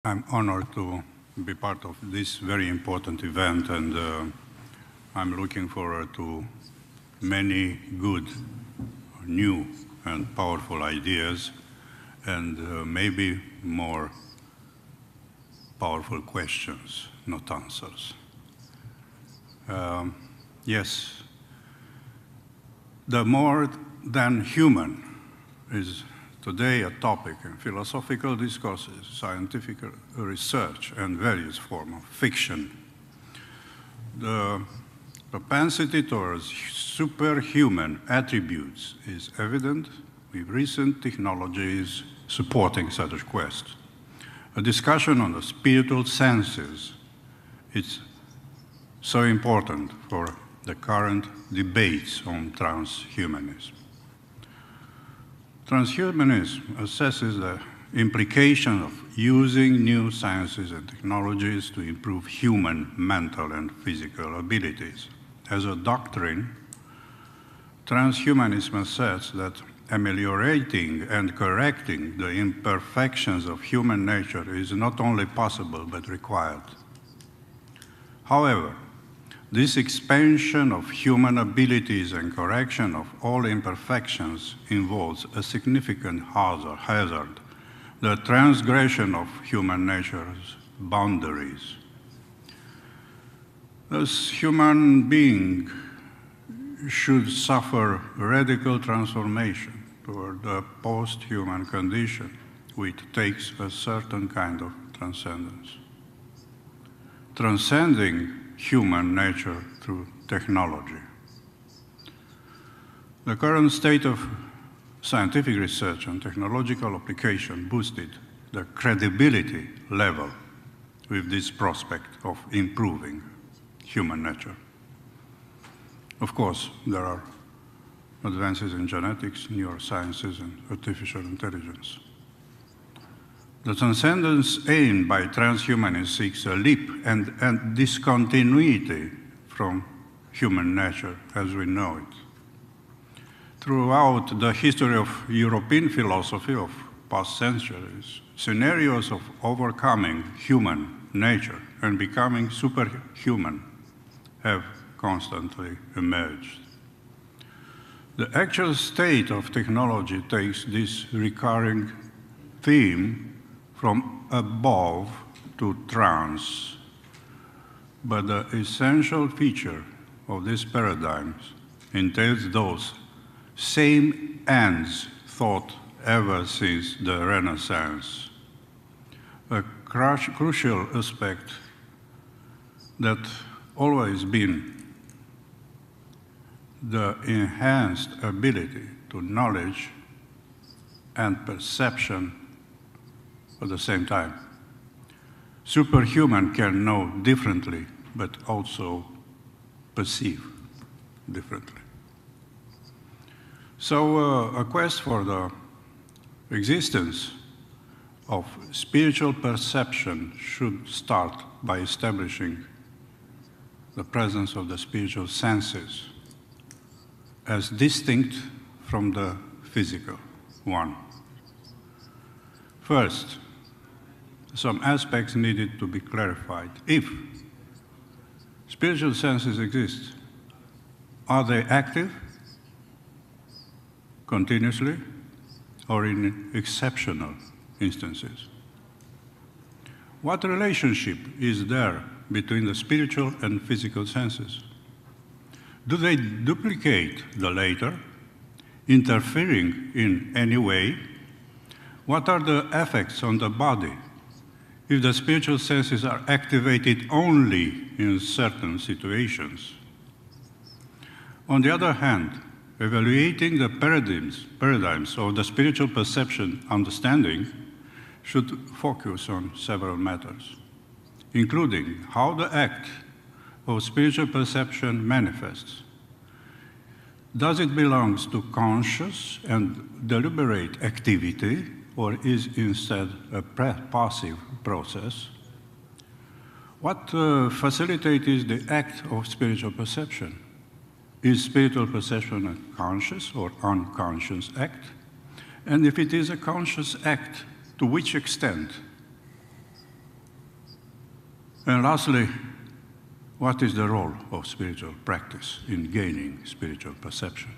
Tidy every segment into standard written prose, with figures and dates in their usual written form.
I'm honored to be part of this very important event, and I'm looking forward to many good, new, and powerful ideas, and maybe more powerful questions, not answers. Yes, the more than human is today a topic in philosophical discourses, scientific research, and various forms of fiction. The propensity towards superhuman attributes is evident with recent technologies supporting such a quest. A discussion on the spiritual senses is so important for the current debates on transhumanism. Transhumanism assesses the implication of using new sciences and technologies to improve human mental and physical abilities. As a doctrine, transhumanism asserts that ameliorating and correcting the imperfections of human nature is not only possible but required. However, this expansion of human abilities and correction of all imperfections involves a significant hazard, the transgression of human nature's boundaries. Thus, human being should suffer radical transformation toward the post-human condition, which takes a certain kind of transcendence. Transcending human nature through technology. The current state of scientific research and technological application boosted the credibility level with this prospect of improving human nature. Of course, there are advances in genetics, neurosciences, and artificial intelligence. The transcendence aimed by transhumanists seeks a leap and discontinuity from human nature as we know it. Throughout the history of European philosophy of past centuries, scenarios of overcoming human nature and becoming superhuman have constantly emerged. The actual state of technology takes this recurring theme from above to trans. But the essential feature of these paradigms entails those same ends thought ever since the Renaissance. A crucial aspect that always been the enhanced ability to knowledge and perception at the same time. Superhuman can know differently, but also perceive differently. So a quest for the existence of spiritual perception should start by establishing the presence of the spiritual senses as distinct from the physical one. First, some aspects needed to be clarified. If spiritual senses exist, are they active continuously or in exceptional instances? What relationship is there between the spiritual and physical senses? Do they duplicate the latter, interfering in any way? What are the effects on the body if the spiritual senses are activated only in certain situations? On the other hand, evaluating the paradigms of the spiritual perception understanding should focus on several matters, including how the act of spiritual perception manifests. Does it belong to conscious and deliberate activity, or is instead a passive process? What facilitates the act of spiritual perception? Is spiritual perception a conscious or unconscious act? And if it is a conscious act, to which extent? And lastly, what is the role of spiritual practice in gaining spiritual perception?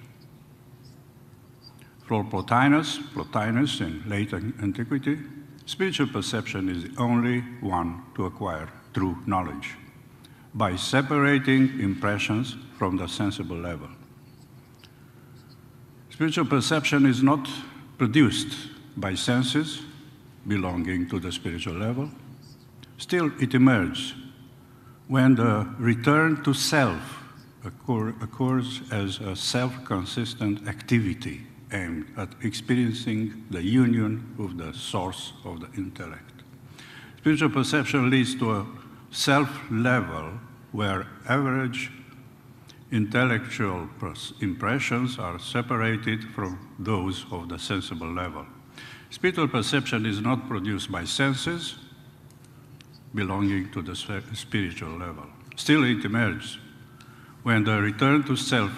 For Plotinus in late antiquity, spiritual perception is the only one to acquire true knowledge by separating impressions from the sensible level. Spiritual perception is not produced by senses belonging to the spiritual level. Still, it emerges when the return to self occurs as a self-consistent activity aimed at experiencing the union with the source of the intellect. Spiritual perception leads to a self-level where average intellectual impressions are separated from those of the sensible level. Spiritual perception is not produced by senses belonging to the spiritual level. Still, it emerges when the return to self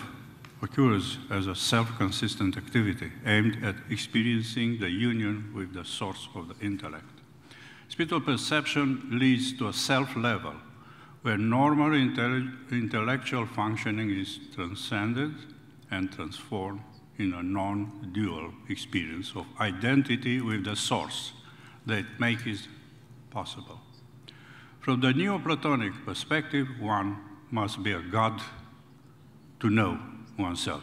occurs as a self-consistent activity aimed at experiencing the union with the source of the intellect. Spiritual perception leads to a self-level where normal intellectual functioning is transcended and transformed in a non-dual experience of identity with the source that makes it possible. From the Neoplatonic perspective, one must be a god to know oneself.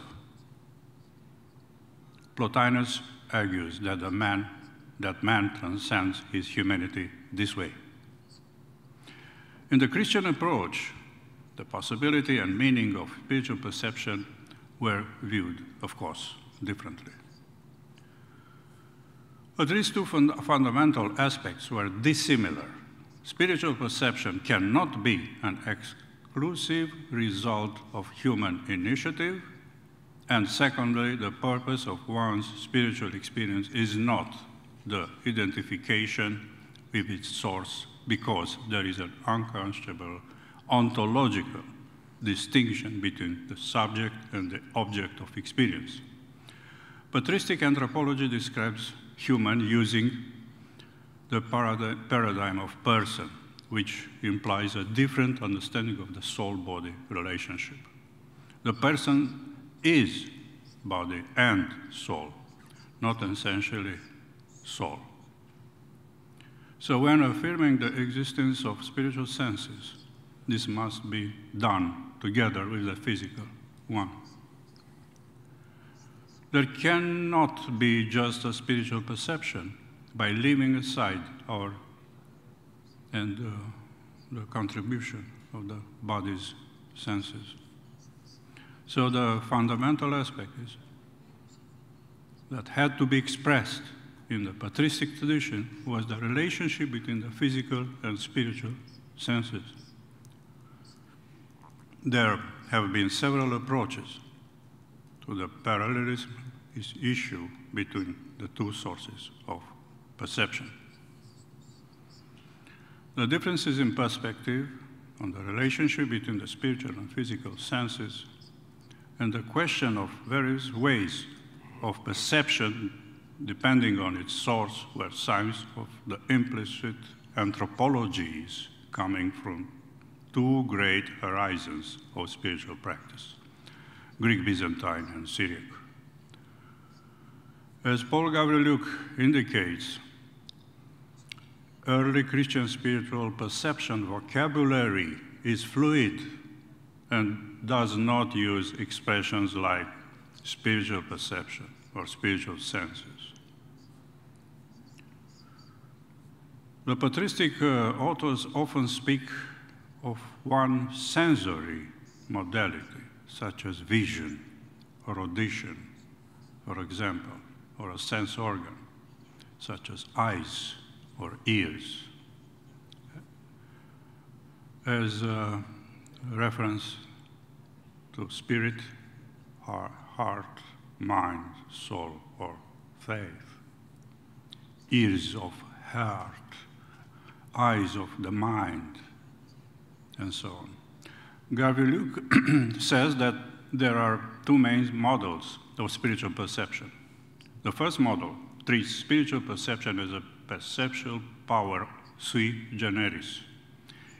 Plotinus argues that man transcends his humanity this way. In the Christian approach, the possibility and meaning of spiritual perception were viewed, of course, differently. At least two fundamental aspects were dissimilar. Spiritual perception cannot be an exclusive result of human initiative, and secondly, the purpose of one's spiritual experience is not the identification with its source, because there is an unconscionable ontological distinction between the subject and the object of experience. Patristic anthropology describes human using the paradigm of person, which implies a different understanding of the soul-body relationship. The person is body and soul, not essentially soul. So when affirming the existence of spiritual senses, this must be done together with the physical one. There cannot be just a spiritual perception by leaving aside the contribution of the body's senses. So the fundamental aspect is that had to be expressed in the patristic tradition was the relationship between the physical and spiritual senses. There have been several approaches to the parallelism issue between the two sources of perception. The differences in perspective on the relationship between the spiritual and physical senses and the question of various ways of perception depending on its source were signs of the implicit anthropologies coming from two great horizons of spiritual practice, Greek Byzantine and Syriac. As Paul Gavrilyuk indicates, early Christian spiritual perception vocabulary is fluid and does not use expressions like spiritual perception or spiritual senses. The patristic authors often speak of one sensory modality, such as vision or audition, for example, or a sense organ, such as eyes or ears, as a reference to spirit, heart, mind, soul, or faith. Ears of heart, eyes of the mind, and so on. Gavrilyuk says that there are two main models of spiritual perception. The first model treats spiritual perception as a perceptual power sui generis.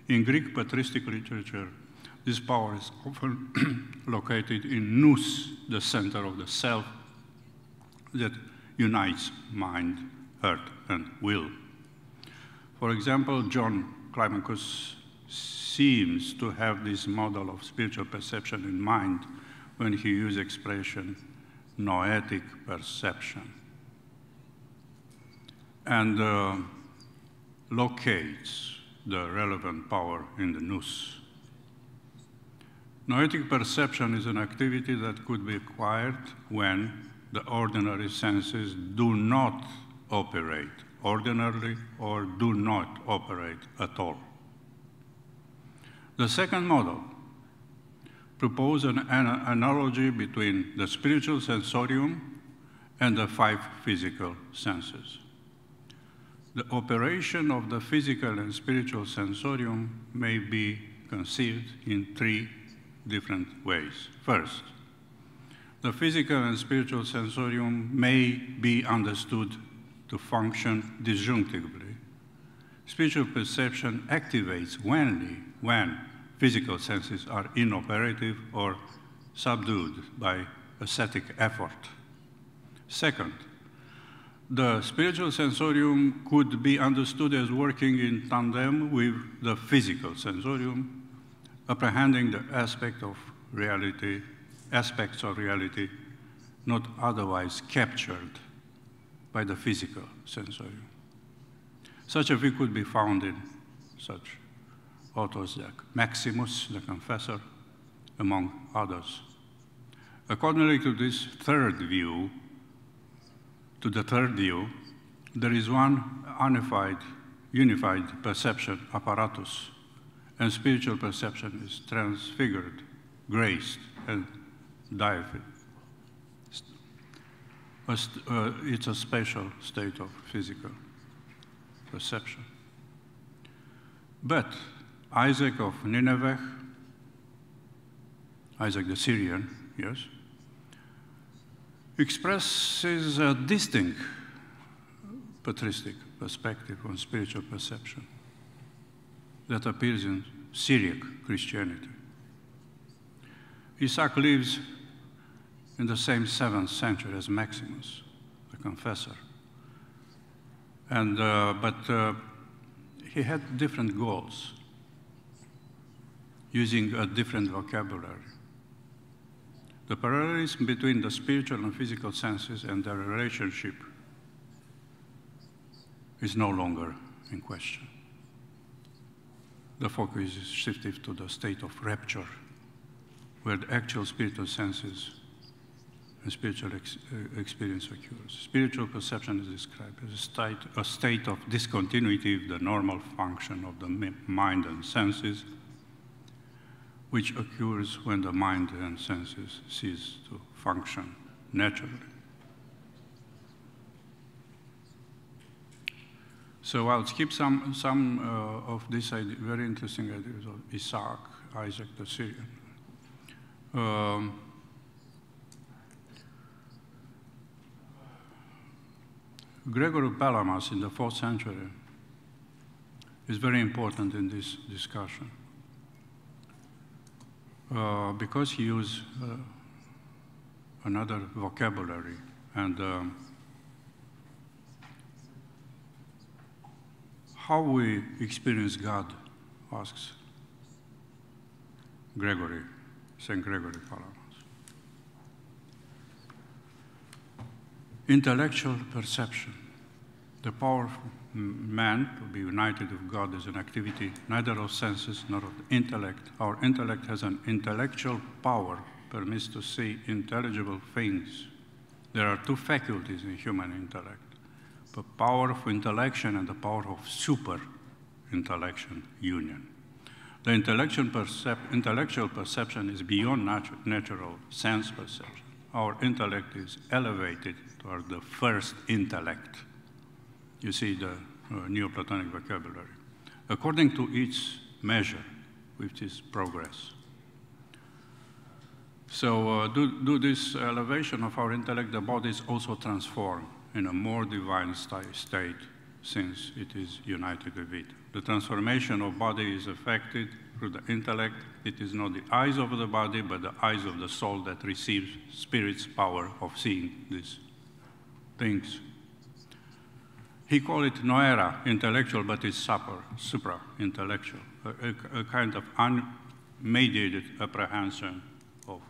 In Greek patristic literature, this power is often located in nous, the center of the self that unites mind, heart, and will. For example, John Climacus seems to have this model of spiritual perception in mind when he used expression noetic perception and locates the relevant power in the nous. Noetic perception is an activity that could be acquired when the ordinary senses do not operate ordinarily or do not operate at all. The second model proposes an analogy between the spiritual sensorium and the 5 physical senses. The operation of the physical and spiritual sensorium may be conceived in 3 different ways. First, the physical and spiritual sensorium may be understood to function disjunctively. Spiritual perception activates when physical senses are inoperative or subdued by ascetic effort. Second, the spiritual sensorium could be understood as working in tandem with the physical sensorium, apprehending the aspects of reality not otherwise captured by the physical sensorium. Such a view could be found in such authors like Maximus, the Confessor, among others. Accordingly to this third view, there is one unified perception apparatus, and spiritual perception is transfigured, graced, and deified. It's a special state of physical perception. But Isaac of Nineveh, Isaac the Syrian, yes, expresses a distinct patristic perspective on spiritual perception that appears in Syriac Christianity. Isaac lives in the same 7th century as Maximus, the Confessor. But he had different goals, using a different vocabulary. The parallelism between the spiritual and physical senses and their relationship is no longer in question. The focus is shifted to the state of rapture, where the actual spiritual senses and spiritual experience occurs. Spiritual perception is described as a state of discontinuity of the normal function of the mind and senses, which occurs when the mind and senses cease to function naturally. So I'll skip some of these very interesting ideas of Isaac the Syrian. Gregory Palamas in the 4th century is very important in this discussion because he used another vocabulary, and how we experience God, asks Gregory, St. Gregory Palamas. Intellectual perception. The power of man to be united with God is an activity neither of senses nor of intellect. Our intellect has an intellectual power, permits to see intelligible things. There are 2 faculties in human intellect, the power of intellection and the power of super-intellection union. The intellectual perception is beyond natural sense perception. Our intellect is elevated toward the first intellect. You see the Neoplatonic vocabulary. According to each measure, which is progress. So due this elevation of our intellect, the body is also transformed in a more divine state since it is united with it. The transformation of body is effected through the intellect. It is not the eyes of the body, but the eyes of the soul that receives spirit's power of seeing these things. He called it noera, intellectual, but it's supra-intellectual, a kind of unmediated apprehension of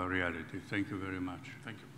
reality. Thank you very much. Thank you.